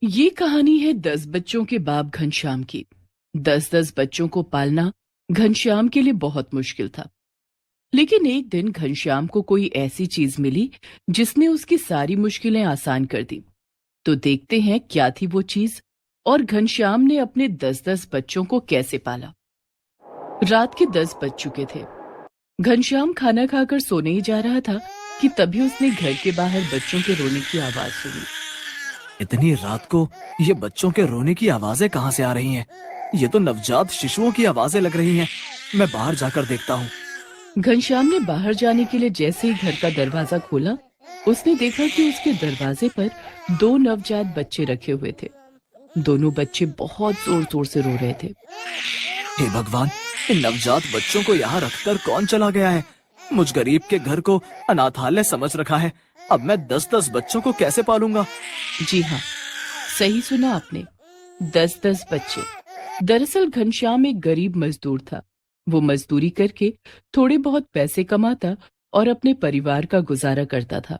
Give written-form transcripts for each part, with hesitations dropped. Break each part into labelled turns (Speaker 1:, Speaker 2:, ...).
Speaker 1: ये कहानी है 10 बच्चों के बाप घनश्याम की। 10-10 बच्चों को पालना घनश्याम के लिए बहुत मुश्किल था। लेकिन एक दिन घनश्याम को कोई ऐसी चीज मिली जिसने उसकी सारी मुश्किलें आसान कर दी। तो देखते हैं क्या थी वो चीज और घनश्याम ने अपने 10-10 बच्चों को कैसे पाला। रात के 10 बज चुके थे। घनश्याम खाना खाकर सोने ही जा रहा था कि तभी उसने घर के बाहर बच्चों के रोने की आवाज सुनी।
Speaker 2: इतनी रात को ये बच्चों के रोने की आवाजें कहाँ से आ रही हैं? ये तो नवजात शिशुओं की आवाजें लग रही हैं। मैं बाहर जाकर देखता हूँ।
Speaker 1: घनश्याम ने बाहर जाने के लिए जैसे ही घर का दरवाजा खोला, उसने देखा कि उसके दरवाजे पर 2 नवजात बच्चे रखे हुए थे। दोनों बच्चे बहुत जोर जोर से रो रहे थे।
Speaker 2: हे भगवान, इन नवजात बच्चों को यहाँ रखकर कौन चला गया है? मुझ गरीब के घर को अनाथालय समझ रखा है। अब मैं 10-10 बच्चों को कैसे पालूंगा?
Speaker 1: जी हाँ, सही सुना आपने, 10-10 बच्चे। दरअसल घनश्याम एक गरीब मजदूर था। वो मजदूरी करके थोड़े बहुत पैसे कमाता और अपने परिवार का गुजारा करता था।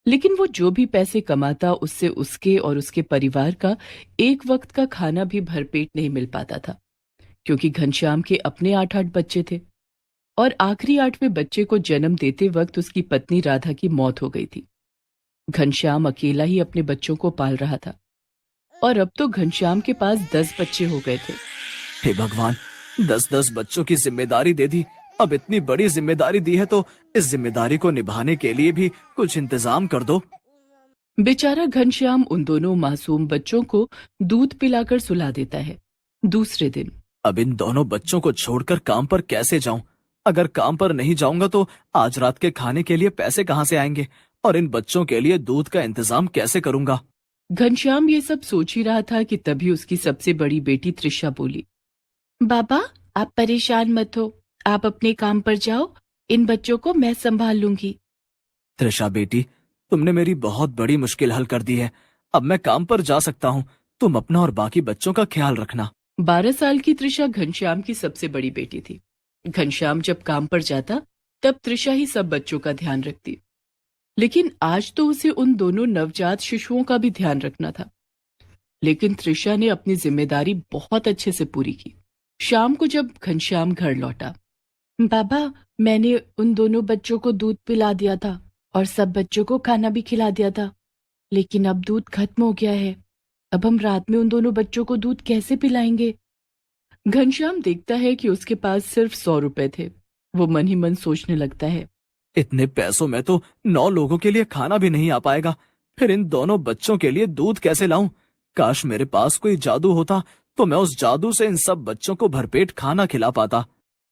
Speaker 1: लेकिन वो जो भी पैसे कमाता उससे उसके और उसके परिवार का एक वक्त का खाना भी भरपेट नहीं मिल पाता था, क्योंकि घनश्याम के अपने 8-8 बच्चे थे और आखिरी 8वें बच्चे को जन्म देते वक्त उसकी पत्नी राधा की मौत हो गई थी। घनश्याम अकेला ही अपने बच्चों को पाल रहा था और अब तो घनश्याम के पास 10 बच्चे हो गए थे।
Speaker 2: हे भगवान, 10-10 बच्चों की जिम्मेदारी दे दी। अब इतनी बड़ी जिम्मेदारी दी है तो इस जिम्मेदारी को निभाने के लिए भी कुछ इंतजाम कर दो।
Speaker 1: बेचारा घनश्याम उन दोनों मासूम बच्चों को दूध पिलाकर सुला देता है। दूसरे दिन
Speaker 2: अब इन दोनों बच्चों को छोड़कर काम पर कैसे जाऊं? अगर काम पर नहीं जाऊंगा तो आज रात के खाने के लिए पैसे कहाँ से आएंगे और इन बच्चों के लिए दूध का इंतजाम कैसे करूंगा?
Speaker 1: घनश्याम ये सब सोच ही रहा था कि तभी उसकी सबसे बड़ी बेटी त्रिशा बोली, बाबा, आप परेशान मत हो, आप अपने काम पर जाओ, इन बच्चों को मैं संभाल लूंगी।
Speaker 2: त्रिशा बेटी, तुमने मेरी बहुत बड़ी मुश्किल हल कर दी है। अब मैं काम पर जा सकता हूँ। तुम अपना और बाकी बच्चों का ख्याल रखना।
Speaker 1: 12 साल की त्रिशा घनश्याम की सबसे बड़ी बेटी थी। घनश्याम जब काम पर जाता तब त्रिशा ही सब बच्चों का ध्यान रखती। लेकिन आज तो उसे उन दोनों नवजात शिशुओं का भी ध्यान रखना था। लेकिन त्रिशा ने अपनी जिम्मेदारी बहुत अच्छे से पूरी की। शाम को जब घनश्याम घर लौटा, बाबा, मैंने उन दोनों बच्चों को दूध पिला दिया था और सब बच्चों को खाना भी खिला दिया था, लेकिन अब दूध खत्म हो गया है। अब हम रात में उन दोनों बच्चों को दूध कैसे पिलाएंगे? घनश्याम देखता है कि उसके पास सिर्फ 100 रुपए थे। वो मन ही मन सोचने लगता है,
Speaker 2: इतने पैसों में तो 9 लोगों के लिए खाना भी नहीं आ पाएगा। फिर इन दोनों बच्चों के लिए दूध कैसे लाऊं? काश मेरे पास कोई जादू होता तो मैं उस जादू से इन सब बच्चों को भरपेट खाना खिला पाता।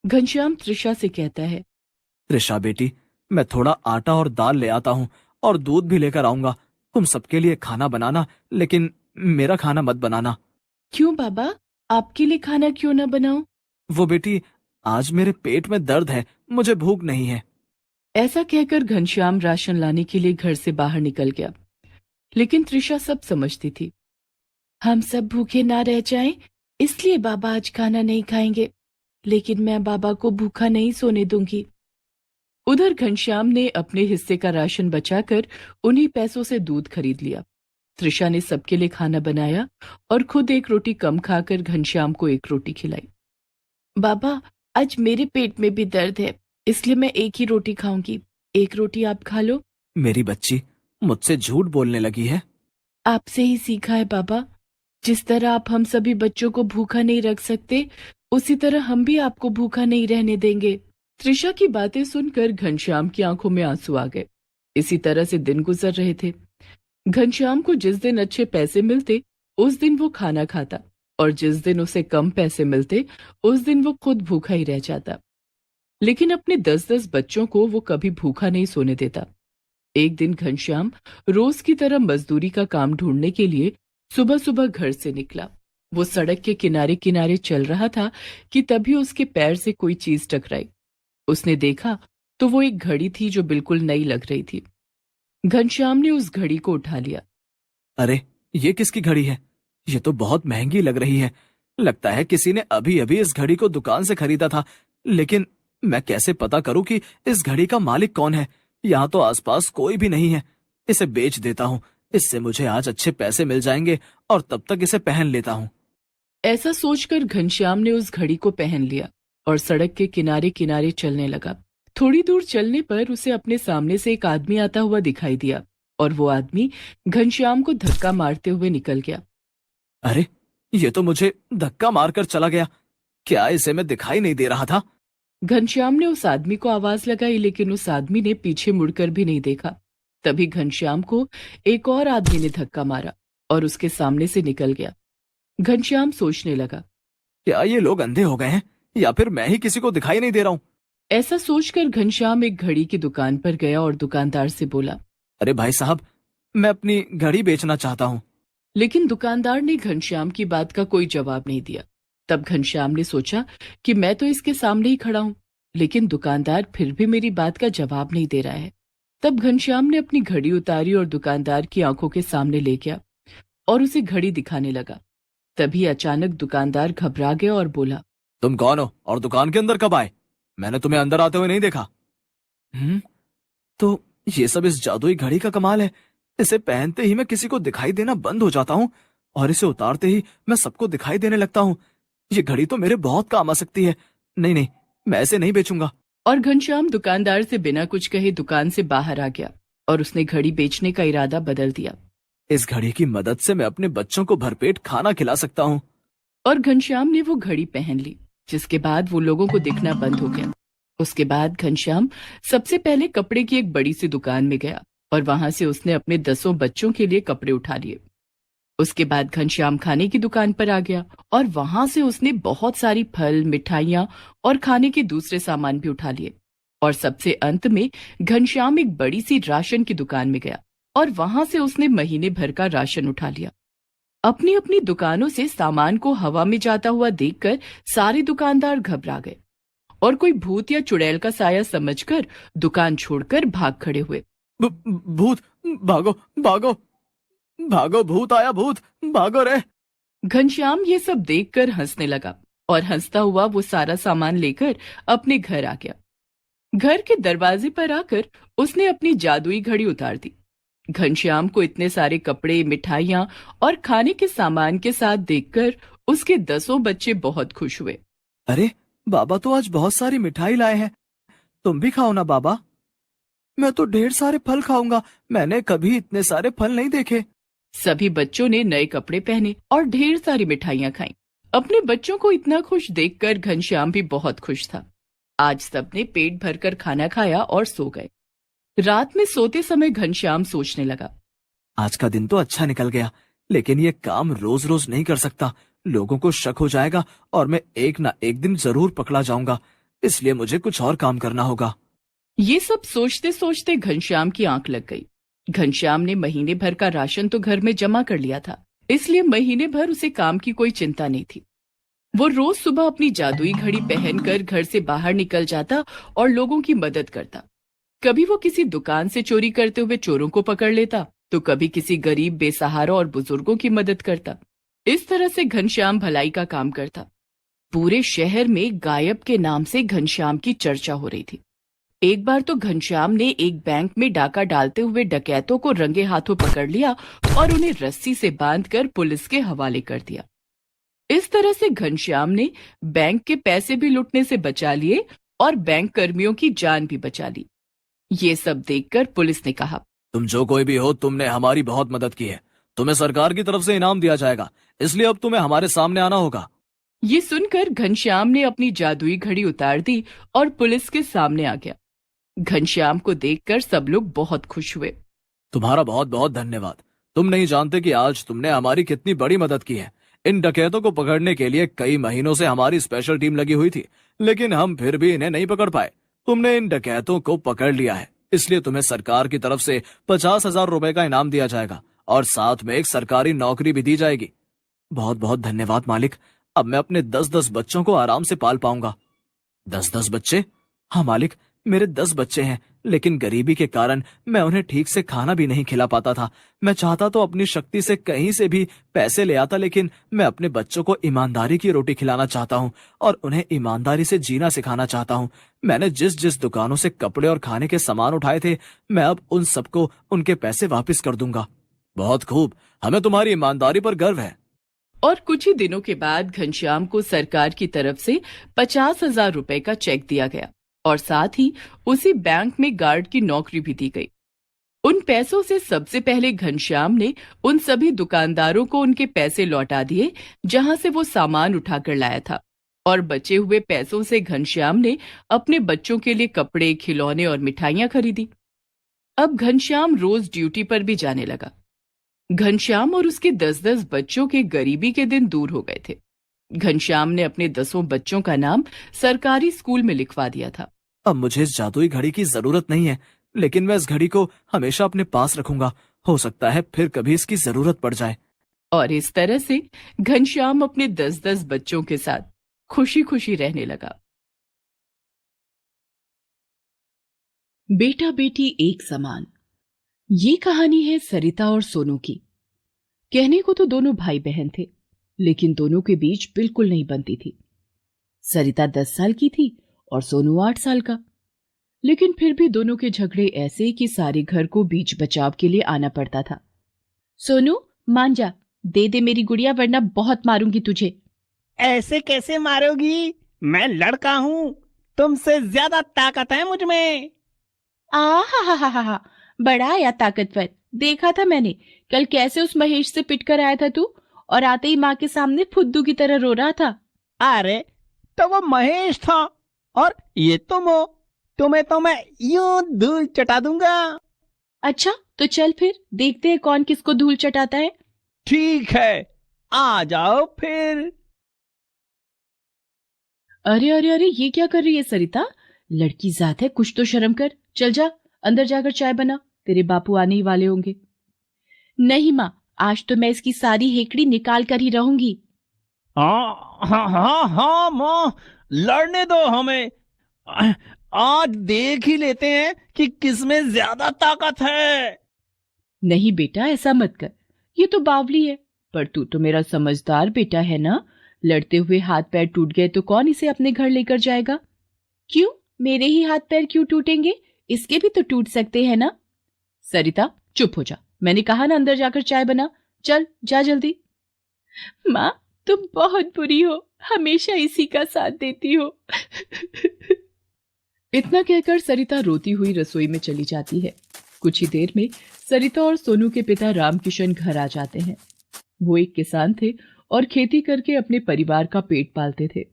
Speaker 1: घनश्याम त्रिशा से कहता है,
Speaker 2: त्रिशा बेटी, मैं थोड़ा आटा और दाल ले आता हूँ और दूध भी लेकर आऊंगा। तुम सबके लिए खाना बनाना, लेकिन मेरा खाना मत बनाना।
Speaker 1: क्यों बाबा, आपके लिए खाना क्यों ना बनाऊं?
Speaker 2: वो बेटी, आज मेरे पेट में दर्द है, मुझे भूख नहीं है।
Speaker 1: ऐसा कहकर घनश्याम राशन लाने के लिए घर से बाहर निकल गया। लेकिन त्रिशा सब समझती थी। हम सब भूखे ना रह जाएं, इसलिए बाबा आज खाना नहीं खाएंगे, लेकिन मैं बाबा को भूखा नहीं सोने दूंगी। उधर घनश्याम ने अपने हिस्से का राशन बचाकर उन्हीं पैसों से दूध खरीद लिया। त्रिशा ने सबके लिए खाना बनाया और खुद एक रोटी कम खाकर घनश्याम को एक रोटी खिलाई। बाबा, आज मेरे पेट में भी दर्द है, इसलिए मैं एक ही रोटी खाऊंगी। एक रोटी आप खा लो।
Speaker 2: मेरी बच्ची मुझसे झूठ बोलने लगी है।
Speaker 1: आपसे ही सीखा है बाबा। जिस तरह आप हम सभी बच्चों को भूखा नहीं रख सकते, उसी तरह हम भी आपको भूखा नहीं रहने देंगे। त्रिशा की बातें सुनकर घनश्याम की आंखों में आंसू आ गए। इसी तरह से दिन गुजर रहे थे। घनश्याम को जिस दिन अच्छे पैसे मिलते उस दिन वो खाना खाता, और जिस दिन उसे कम पैसे मिलते उस दिन वो खुद भूखा ही रह जाता। लेकिन अपने 10-10 बच्चों को वो कभी भूखा नहीं सोने देता। एक दिन घनश्याम रोज की तरह मजदूरी का काम ढूंढने के लिए सुबह सुबह घर से निकला। वो सड़क के किनारे किनारे चल रहा था कि तभी उसके पैर से कोई चीज टकराई। उसने देखा तो वो एक घड़ी थी जो बिल्कुल नई लग रही थी। घनश्याम ने उस घड़ी को उठा लिया।
Speaker 2: अरे, ये किसकी घड़ी है? ये तो बहुत महंगी लग रही है। लगता है किसी ने अभी अभी इस घड़ी को दुकान से खरीदा था। लेकिन मैं कैसे पता करूं कि इस घड़ी का मालिक कौन है? यहाँ तो आसपास कोई भी नहीं है। इसे बेच देता हूँ। इससे मुझे आज अच्छे पैसे मिल जाएंगे और तब तक इसे पहन लेता हूँ।
Speaker 1: ऐसा सोचकर घनश्याम ने उस घड़ी को पहन लिया और सड़क के किनारे किनारे चलने लगा। थोड़ी दूर चलने पर उसे अपने सामने से एक आदमी आता हुआ दिखाई दिया और वो आदमी घनश्याम को धक्का मारते हुए निकल गया।
Speaker 2: अरे, ये तो मुझे धक्का मारकर चला गया। क्या इसे मैं दिखाई नहीं दे रहा था?
Speaker 1: घनश्याम ने उस आदमी को आवाज लगाई, लेकिन उस आदमी ने पीछे मुड़कर भी नहीं देखा। तभी घनश्याम को एक और आदमी ने धक्का मारा और उसके सामने से निकल गया। घनश्याम सोचने लगा,
Speaker 2: क्या ये लोग अंधे हो गए हैं या फिर मैं ही किसी को दिखाई नहीं दे रहा हूँ?
Speaker 1: ऐसा सोचकर घनश्याम एक घड़ी की दुकान पर गया और दुकानदार से बोला।
Speaker 2: अरे भाई साहब, मैं अपनी घड़ी बेचना चाहता हूँ।
Speaker 1: लेकिन दुकानदार ने घनश्याम की बात का कोई जवाब नहीं दिया। तब घनश्याम ने सोचा कि मैं तो इसके सामने ही खड़ा हूं, लेकिन दुकानदार फिर भी मेरी बात का जवाब नहीं दे रहा है। तब घनश्याम ने अपनी घड़ी उतारी और दुकानदार की आंखों के सामने ले गया और उसे घड़ी दिखाने लगा। तभी अचानक दुकानदार घबरा गया और बोला,
Speaker 2: तुम कौन हो और दुकान के अंदर कब आए? मैंने तुम्हें अंदर आते हुए नहीं देखा। तो ये सब इस जादुई घड़ी का कमाल है। इसे पहनते ही मैं किसी को दिखाई देना बंद हो जाता हूँ और इसे उतारते ही मैं सबको दिखाई देने लगता हूँ। ये घड़ी तो मेरे बहुत काम आ सकती है। नहीं नहीं, मैं ऐसे नहीं बेचूंगा।
Speaker 1: और घनश्याम दुकानदार से बिना कुछ कहे दुकान से बाहर आ गया और उसने घड़ी बेचने का इरादा बदल दिया।
Speaker 2: इस घड़ी की मदद से मैं अपने बच्चों को भरपेट खाना खिला सकता हूँ।
Speaker 1: और घनश्याम ने वो घड़ी पहन ली, जिसके बाद वो लोगों को दिखना बंद हो गया। उसके बाद घनश्याम सबसे पहले कपड़े की एक बड़ी सी दुकान में गया और वहां से उसने अपने 10 बच्चों के लिए कपड़े उठा लिए। उसके बाद घनश्याम खाने की दुकान पर आ गया और वहां से उसने बहुत सारी फल, मिठाइयां और खाने के दूसरे सामान भी उठा लिए। और सबसे अंत में घनश्याम एक बड़ी सी राशन की दुकान में गया और वहां से उसने महीने भर का राशन उठा लिया। अपनी अपनी दुकानों से सामान को हवा में जाता हुआ देखकर सारे दुकानदार घबरा गए और कोई भूत या चुड़ैल का साया समझकर दुकान छोड़कर भाग खड़े हुए।
Speaker 2: भूत! भागो भागो भागो! भूत आया! भूत! भागो रे!
Speaker 1: घनश्याम ये सब देखकर हंसने लगा और हंसता हुआ वो सारा सामान लेकर अपने घर आ गया। घर के दरवाजे पर आकर उसने अपनी जादुई घड़ी उतार दी। घनश्याम को इतने सारे कपड़े, मिठाइयां और खाने के सामान के साथ देखकर उसके 10 बच्चे बहुत खुश हुए।
Speaker 2: अरे, बाबा तो आज बहुत सारी मिठाई लाए हैं। तुम भी खाओ ना बाबा। मैं तो ढेर सारे फल खाऊंगा। मैंने कभी इतने सारे फल नहीं देखे।
Speaker 1: सभी बच्चों ने नए कपड़े पहने और ढेर सारी मिठाइयां खाईं। अपने बच्चों को इतना खुश देखकर घनश्याम भी बहुत खुश था। आज सबने पेट भरकर खाना खाया और सो गए। रात में सोते समय घनश्याम सोचने लगा,
Speaker 2: आज का दिन तो अच्छा निकल गया, लेकिन ये काम रोज रोज नहीं कर सकता। लोगों को शक हो जाएगा और मैं एक ना एक दिन जरूर पकड़ा जाऊंगा। इसलिए मुझे कुछ और काम करना होगा।
Speaker 1: ये सब सोचते सोचते घनश्याम की आंख लग गई। घनश्याम ने महीने भर का राशन तो घर में जमा कर लिया था, इसलिए महीने भर उसे काम की कोई चिंता नहीं थी। वो रोज सुबह अपनी जादुई घड़ी पहनकर घर से बाहर निकल जाता और लोगों की मदद करता। कभी वो किसी दुकान से चोरी करते हुए चोरों को पकड़ लेता, तो कभी किसी गरीब, बेसहारा और बुजुर्गों की मदद करता। इस तरह से घनश्याम भलाई का काम करता। पूरे शहर में गायब के नाम से घनश्याम की चर्चा हो रही थी। एक बार तो घनश्याम ने एक बैंक में डाका डालते हुए डकैतों को रंगे हाथों पकड़ लिया और उन्हें रस्सी से बांधकर पुलिस के हवाले कर दिया। इस तरह से घनश्याम ने बैंक के पैसे भी लुटने से बचा लिए और बैंक कर्मियों की जान भी बचा ली। ये सब देखकर पुलिस ने कहा,
Speaker 2: तुम जो कोई भी हो, तुमने हमारी बहुत मदद की है। तुम्हें सरकार की तरफ से इनाम दिया जाएगा, इसलिए अब तुम्हें हमारे सामने आना होगा।
Speaker 1: ये सुनकर घनश्याम ने अपनी जादुई घड़ी उतार दी और पुलिस के सामने आ गया। घनश्याम को देखकर सब लोग बहुत खुश हुए।
Speaker 2: तुम्हारा बहुत बहुत धन्यवाद। तुम नहीं जानते कि आज तुमने हमारी कितनी बड़ी मदद की है। इन डकैतों को पकड़ने के लिए कई महीनों से हमारी स्पेशल टीम लगी हुई थी, लेकिन हम फिर भी इन्हें नहीं पकड़ पाए। तुमने इन डकैतों को पकड़ लिया है, इसलिए तुम्हें सरकार की तरफ से 50,000 रुपए का इनाम दिया जाएगा और साथ में एक सरकारी नौकरी भी दी जाएगी। बहुत बहुत धन्यवाद मालिक। अब मैं अपने 10-10 बच्चों को आराम से पाल पाऊंगा। 10-10 बच्चे? हाँ मालिक, मेरे 10 बच्चे हैं, लेकिन गरीबी के कारण मैं उन्हें ठीक से खाना भी नहीं खिला पाता था। मैं चाहता तो अपनी शक्ति से कहीं से भी पैसे ले आता, लेकिन मैं अपने बच्चों को ईमानदारी की रोटी खिलाना चाहता हूँ और उन्हें ईमानदारी से जीना सिखाना चाहता हूँ। मैंने जिस जिस दुकानों से कपड़े और खाने के सामान उठाए थे, मैं अब उन सबको उनके पैसे वापस कर दूंगा। बहुत खूब, हमें तुम्हारी ईमानदारी पर गर्व है।
Speaker 1: और कुछ ही दिनों के बाद घनश्याम को सरकार की तरफ से 50,000 रुपए का चेक दिया गया और साथ ही उसी बैंक में गार्ड की नौकरी भी दी गई। उन पैसों से सबसे पहले घनश्याम ने उन सभी दुकानदारों को उनके पैसे लौटा दिए जहां से वो सामान उठाकर लाया था, और बचे हुए पैसों से घनश्याम ने अपने बच्चों के लिए कपड़े, खिलौने और मिठाइयां खरीदी। अब घनश्याम रोज ड्यूटी पर भी जाने लगा। घनश्याम और उसके 10-10 बच्चों के गरीबी के दिन दूर हो गए थे। घनश्याम ने अपने 10 बच्चों का नाम सरकारी स्कूल में लिखवा दिया था।
Speaker 2: अब मुझे इस जादुई घड़ी की जरूरत नहीं है, लेकिन मैं इस घड़ी को हमेशा अपने पास रखूंगा। हो सकता है फिर कभी इसकी जरूरत पड़ जाए।
Speaker 1: और इस तरह से घनश्याम अपने 10-10 बच्चों के साथ खुशी खुशी रहने लगा। बेटा बेटी एक समान, ये कहानी है सरिता और सोनू की। कहने को तो दोनों भाई बहन थे, लेकिन दोनों के बीच बिल्कुल नहीं बनती थी। सरिता 10 साल की थी और सोनू 8 साल का, लेकिन फिर भी दोनों के झगड़े ऐसे कि सारे घर को बीच बचाव के लिए आना पड़ता था। सोनू मान जा, दे दे मेरी गुड़िया, वरना बहुत मारूंगी तुझे।
Speaker 3: ऐसे कैसे मारोगी? मैं लड़का हूँ, तुमसे ज्यादा ताकत है मुझ में।
Speaker 1: हा, बड़ा आया ताकतवर। देखा था मैंने कल कैसे उस महेश से पिट कर आया था तू, और आते ही माँ के सामने फुद्दू की तरह रो रहा था।
Speaker 3: अरे तो वो महेश था और ये तुम हो, तुम्हें तो मैं यूं धूल चटा दूंगा।
Speaker 1: अच्छा तो चल फिर देखते हैं कौन किसको धूल चटाता है।
Speaker 3: ठीक है, आ जाओ फिर।
Speaker 1: अरे अरे अरे, ये क्या कर रही है सरिता? लड़की जात है, कुछ तो शर्म कर। चल जा, अंदर जाकर चाय बना, तेरे बापू आने ही वाले होंगे। नहीं माँ, आज तो मैं इसकी सारी हेकड़ी निकाल कर ही रहूंगी।
Speaker 3: हाँ हाँ हाँ हाँ माँ, लड़ने दो हमें। आज देख ही लेते हैं कि किसमें ज्यादा ताकत है।
Speaker 1: नहीं बेटा, ऐसा मत कर, ये तो बावली है, पर तू तो मेरा समझदार बेटा है ना। लड़ते हुए हाथ पैर टूट गए तो कौन इसे अपने घर लेकर जाएगा? क्यों, मेरे ही हाथ पैर क्यों टूटेंगे? इसके भी तो टूट सकते हैं ना। सरिता चुप हो जा, मैंने कहा ना अंदर जाकर चाय बना। चल जा जल्दी। माँ तुम बहुत बुरी हो, हमेशा इसी का साथ देती हो। इतना कहकर सरिता रोती हुई रसोई में चली जाती है। कुछ ही देर में सरिता और सोनू के पिता रामकिशन घर आ जाते हैं। वो एक किसान थे और खेती करके अपने परिवार का पेट पालते थे।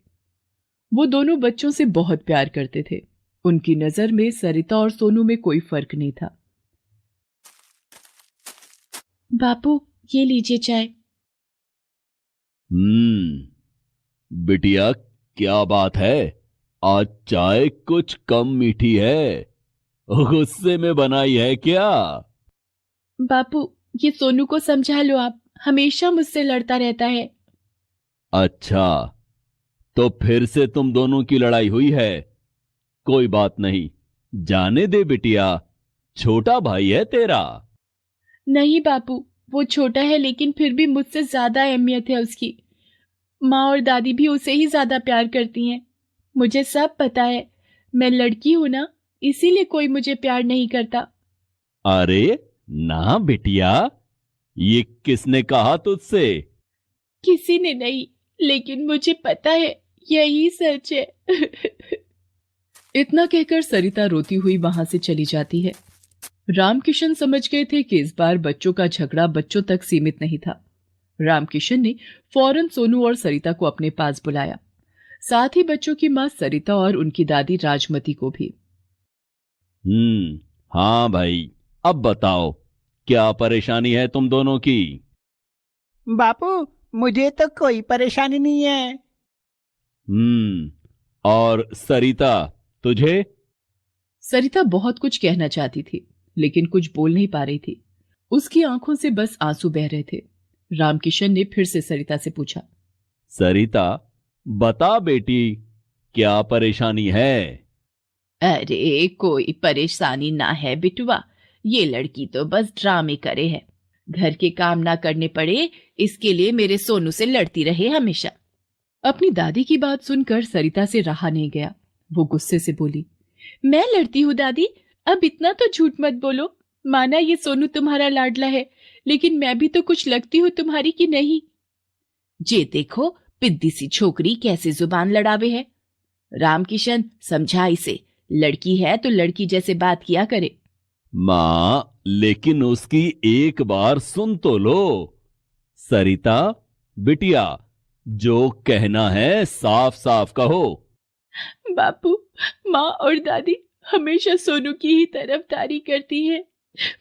Speaker 1: वो दोनों बच्चों से बहुत प्यार करते थे। उनकी नजर में सरिता और सोनू में कोई फर्क नहीं था। बापू ये लीजिए चाय।
Speaker 4: बिटिया क्या बात है, आज चाय कुछ कम मीठी है, गुस्से में बनाई है क्या?
Speaker 1: बापू ये सोनू को समझा लो, आप हमेशा मुझसे लड़ता रहता है।
Speaker 4: अच्छा, तो फिर से तुम दोनों की लड़ाई हुई है। कोई बात नहीं, जाने दे बिटिया, छोटा भाई है तेरा।
Speaker 1: नहीं बापू, वो छोटा है लेकिन फिर भी मुझसे ज्यादा अहमियत है उसकी। माँ और दादी भी उसे ही ज्यादा प्यार करती हैं। मुझे सब पता है, मैं लड़की हूं ना, इसीलिए कोई मुझे प्यार नहीं करता।
Speaker 4: अरे ना बिटिया, ये किसने कहा तुझसे?
Speaker 1: किसी ने नहीं, लेकिन मुझे पता है यही सच है। इतना कहकर सरिता रोती हुई वहां से चली जाती है। रामकिशन समझ गए थे कि इस बार बच्चों का झगड़ा बच्चों तक सीमित नहीं था। रामकिशन ने फौरन सोनू और सरिता को अपने पास बुलाया, साथ ही बच्चों की मां सरिता और उनकी दादी राजमती को भी।
Speaker 4: हाँ भाई, अब बताओ क्या परेशानी है तुम दोनों की?
Speaker 3: बापू मुझे तो कोई परेशानी नहीं है।
Speaker 4: और सरिता तुझे?
Speaker 1: सरिता बहुत कुछ कहना चाहती थी, लेकिन कुछ बोल नहीं पा रही थी। उसकी आंखों से बस आंसू बह रहे थे। रामकिशन ने फिर से सरिता से पूछा,
Speaker 4: सरिता बता बेटी, क्या परेशानी है?
Speaker 1: अरे कोई परेशानी ना है बिटुआ, ये लड़की तो बस ड्रामे करे है। घर के काम ना करने पड़े इसके लिए मेरे सोनू से लड़ती रहे हमेशा। अपनी दादी की बात सुनकर सरिता से रहा नहीं गया। वो गुस्से से बोली, मैं लड़ती हूँ दादी? अब इतना तो झूठ मत बोलो। माना ये सोनू तुम्हारा लाडला है, लेकिन मैं भी तो कुछ लगती हूँ तुम्हारी कि नहीं? जे देखो पिद्दी सी छोकरी कैसे जुबान लड़ावे है। रामकिशन समझा इसे, लड़की है तो लड़की जैसे बात किया करे।
Speaker 4: मां, लेकिन उसकी एक बार सुन तो लो। सरिता, बिटिया, जो कहना है साफ साफ कहो।
Speaker 1: बापू, माँ और दादी हमेशा सोनू की ही तरफदारी करती है।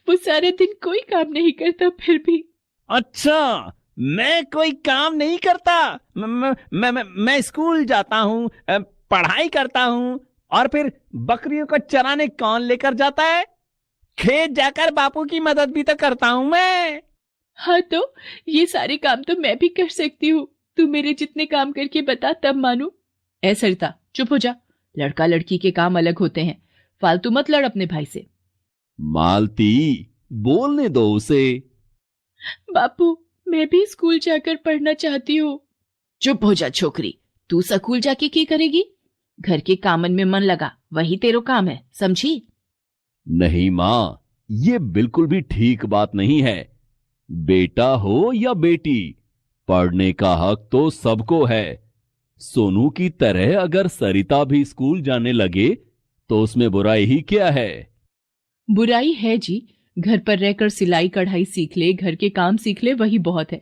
Speaker 1: वो सारा दिन कोई काम नहीं करता फिर भी।
Speaker 3: अच्छा, मैं कोई काम नहीं करता? मैं स्कूल जाता हूँ, पढ़ाई करता हूँ, और फिर बकरियों को चराने कौन लेकर जाता है? खेत जाकर बापू की मदद भी तो करता हूँ मैं।
Speaker 1: हाँ तो ये सारे काम तो मैं भी कर सकती हूँ। तू मेरे जितने काम करके बता तब मानू। ए सरिता, चुप हो जा। लड़का लड़की के काम अलग होते हैं। फालतू मत लड़ अपने भाई से।
Speaker 4: मालती, बोलने दो उसे।
Speaker 1: बापू, मैं भी स्कूल जाकर पढ़ना चाहती हूँ। चुप हो जा छोकरी, तू स्कूल जाके क्या करेगी? घर के कामन में मन लगा, वही तेरो काम है, समझी?
Speaker 4: नहीं मां, ये बिल्कुल भी ठीक बात नहीं है। बेटा हो या बेटी, पढ़ने का हक तो सबको है। सोनू की तरह अगर सरिता भी स्कूल जाने लगे तो उसमें बुराई ही क्या है?
Speaker 1: बुराई है जी। घर पर रहकर सिलाई कढ़ाई सीख ले, घर के काम सीख ले, वही बहुत है।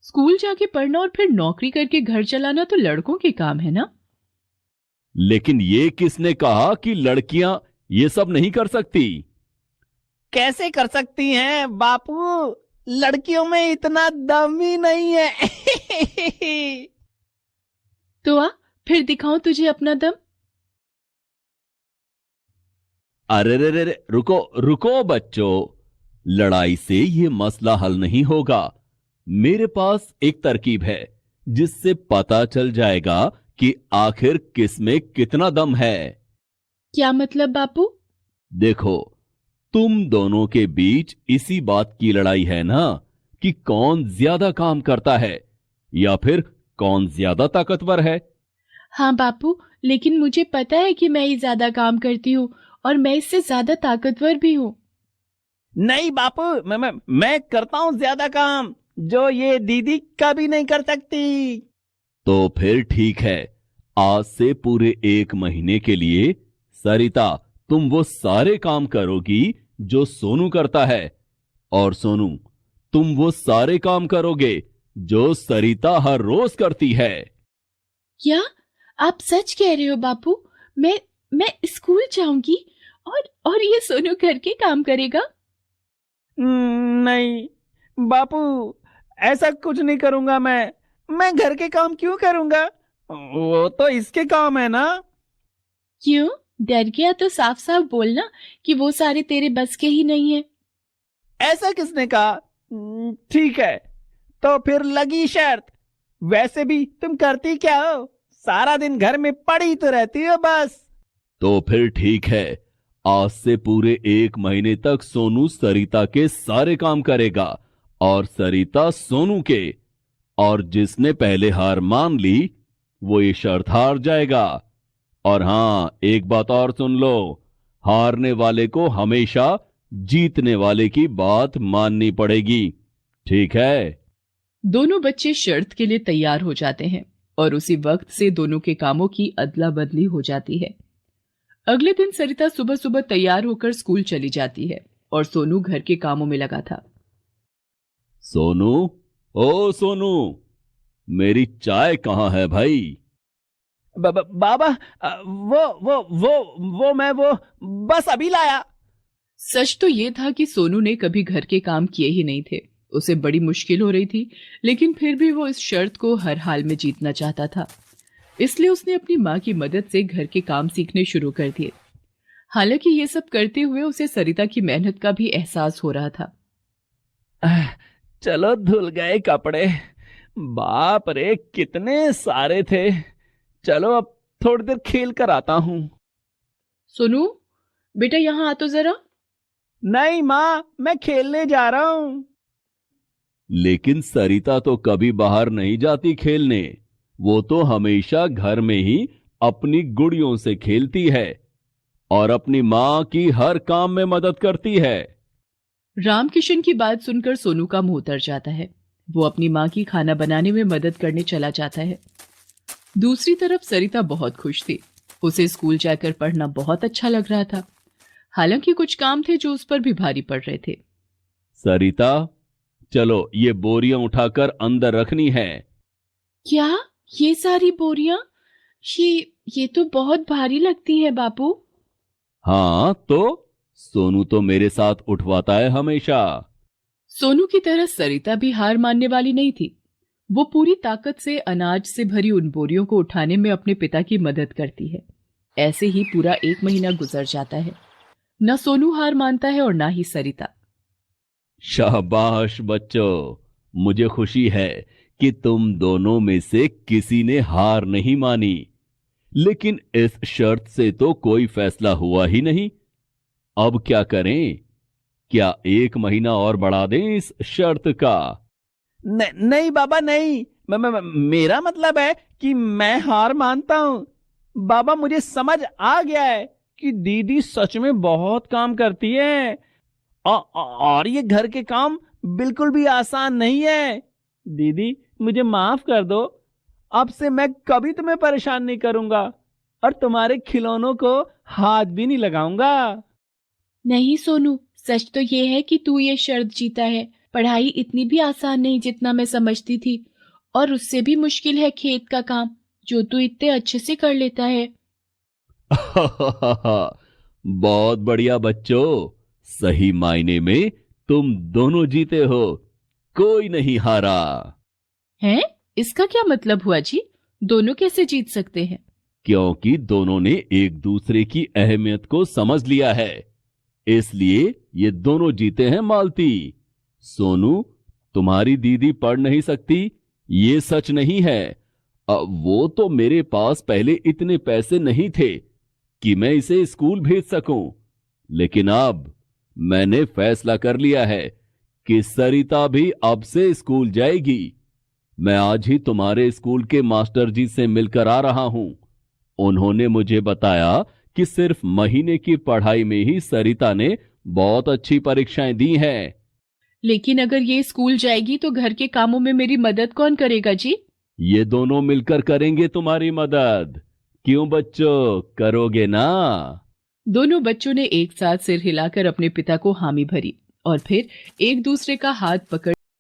Speaker 1: स्कूल जाके पढ़ना और फिर नौकरी करके घर चलाना तो लड़कों के काम है ना।
Speaker 4: लेकिन ये किसने कहा कि लड़कियां ये सब नहीं कर सकती?
Speaker 3: कैसे कर सकती हैं बापू? लड़कियों में इतना दम ही नहीं है।
Speaker 1: तो आ, फिर दिखाऊं तुझे अपना दम।
Speaker 4: अरे रे रे रे, रुको रुको बच्चों, लड़ाई से ये मसला हल नहीं होगा। मेरे पास एक तरकीब है जिससे पता चल जाएगा कि आखिर किसमें कितना दम है।
Speaker 1: क्या मतलब बापू?
Speaker 4: देखो, तुम दोनों के बीच इसी बात की लड़ाई है ना कि कौन ज्यादा काम करता है या फिर कौन ज्यादा ताकतवर है।
Speaker 1: हाँ बापू, लेकिन मुझे पता है कि मैं ही ज्यादा काम करती हूँ और मैं इससे ज्यादा ताकतवर भी हूँ।
Speaker 3: नहीं बापू, मैं करता हूँ ज्यादा काम, जो ये दीदी कभी नहीं कर सकती।
Speaker 4: तो फिर ठीक है, आज से पूरे 1 महीने के लिए सरिता तुम वो सारे काम करोगी जो सोनू करता है, और सोनू तुम वो सारे काम करोगे जो सरिता हर रोज करती है।
Speaker 1: क्या आप सच कह रहे हो बापू? मैं स्कूल जाऊंगी और ये सोनू घर के काम करेगा?
Speaker 3: नहीं बापू, ऐसा कुछ नहीं करूंगा मैं घर के काम क्यों करूंगा? वो तो इसके काम है ना।
Speaker 1: क्यों डर गया? तो साफ साफ बोलना कि वो सारे तेरे बस के ही नहीं है।
Speaker 3: ऐसा किसने कहा? ठीक है, तो फिर लगी शर्त। वैसे भी तुम करती क्या हो? सारा दिन घर में पड़ी तो रहती हो बस।
Speaker 4: तो फिर ठीक है, आज से पूरे 1 महीने तक सोनू सरिता के सारे काम करेगा और सरिता सोनू के। और जिसने पहले हार मान ली वो ये शर्त हार जाएगा। और हां, एक बात और सुन लो, हारने वाले को हमेशा जीतने वाले की बात माननी पड़ेगी, ठीक है?
Speaker 1: दोनों बच्चे शर्त के लिए तैयार हो जाते हैं और उसी वक्त से दोनों के कामों की अदला बदली हो जाती है। अगले दिन सरिता सुबह सुबह तैयार होकर स्कूल चली जाती है और सोनू घर के कामों में लगा था।
Speaker 4: सोनू, ओ सोनू, मेरी चाय कहाँ है भाई?
Speaker 3: बाबा, वो मैं बस अभी लाया।
Speaker 1: सच तो ये था कि सोनू ने कभी घर के काम किए ही नहीं थे। उसे बड़ी मुश्किल हो रही थी, लेकिन फिर भी वो इस शर्त को हर हाल में जीतना चाहता था। इसलिए उसने अपनी माँ की मदद से घर के काम सीखने शुरू कर दिए। हालांकि ये सब करते हुए उसे सरिता की मेहनत का भी एहसास हो रहा था।
Speaker 3: चलो, धुल गए कपड़े। बाप रे, कितने सारे थे। चलो अब थोड़ी देर खेल कर आता हूं।
Speaker 1: सोनू बेटा, यहाँ आ तो जरा।
Speaker 3: नहीं माँ, मैं खेलने जा रहा हूं।
Speaker 4: लेकिन सरिता तो कभी बाहर नहीं जाती खेलने। वो तो हमेशा घर में ही अपनी गुड़ियों से खेलती है और अपनी मां की हर काम में मदद करती है।
Speaker 1: रामकिशन की बात सुनकर सोनू का मुंह उतर जाता है। वो अपनी माँ की खाना बनाने में मदद करने चला जाता है। दूसरी तरफ सरिता बहुत खुश थी। उसे स्कूल जाकर पढ़ना बहुत अच्छा लग रहा था। हालांकि कुछ काम थे जो उस पर भी भारी पड़ रहे थे।
Speaker 4: सरिता, चलो ये बोरियां उठाकर अंदर रखनी है।
Speaker 1: क्या? ये सारी बोरियां? ये तो बहुत भारी लगती है बापू।
Speaker 4: हाँ तो सोनू तो मेरे साथ उठवाता है हमेशा।
Speaker 1: सोनू की तरह सरिता भी हार मानने वाली नहीं थी। वो पूरी ताकत से अनाज से भरी उन बोरियों को उठाने में अपने पिता की मदद करती है। ऐसे ही पूरा 1 महीना गुजर जाता है। न सोनू हार मानता है और ना ही सरिता।
Speaker 4: शाबाश बच्चों, मुझे खुशी है कि तुम दोनों में से किसी ने हार नहीं मानी। लेकिन इस शर्त से तो कोई फैसला हुआ ही नहीं। अब क्या करें? क्या 1 महीना और बढ़ा दें इस शर्त का?
Speaker 3: नहीं बाबा नहीं। मेरा मतलब है कि मैं हार मानता हूं। बाबा, मुझे समझ आ गया है कि दीदी सच में बहुत काम करती है और ये घर के काम बिल्कुल भी आसान नहीं है। दीदी, मुझे माफ कर दो। अब से मैं कभी तुम्हें परेशान नहीं करूंगा और तुम्हारे खिलौनों को हाथ भी नहीं लगाऊंगा।
Speaker 1: नहीं सोनू, सच तो ये है कि तू ये शर्त जीता है। पढ़ाई इतनी भी आसान नहीं जितना मैं समझती थी, और उससे भी मुश्किल है खेत का काम, जो तू इतने अच्छे से कर लेता है।
Speaker 4: बहुत बढ़िया बच्चों, सही मायने में तुम दोनों जीते हो, कोई नहीं हारा।
Speaker 1: हैं? इसका क्या मतलब हुआ जी? दोनों कैसे जीत सकते हैं?
Speaker 4: क्योंकि दोनों ने एक दूसरे की अहमियत को समझ लिया है, इसलिए ये दोनों जीते हैं। मालती, सोनू, तुम्हारी दीदी पढ़ नहीं सकती ये सच नहीं है। वो तो मेरे पास पहले इतने पैसे नहीं थे कि मैं इसे स्कूल भेज सकूं, लेकिन अब मैंने फैसला कर लिया है कि सरिता भी अब से स्कूल जाएगी। मैं आज ही तुम्हारे स्कूल के मास्टर जी से मिलकर आ रहा हूं। उन्होंने मुझे बताया कि सिर्फ महीने की पढ़ाई में ही सरिता ने बहुत अच्छी परीक्षाएं दी हैं।
Speaker 1: लेकिन अगर ये स्कूल जाएगी तो घर के कामों में मेरी मदद कौन करेगा जी?
Speaker 4: ये दोनों मिलकर करेंगे तुम्हारी मदद। क्यों बच्चों, करोगे ना?
Speaker 1: दोनों बच्चों ने एक साथ सिर हिलाकर अपने पिता को हामी भरी और फिर एक दूसरे का हाथ पकड़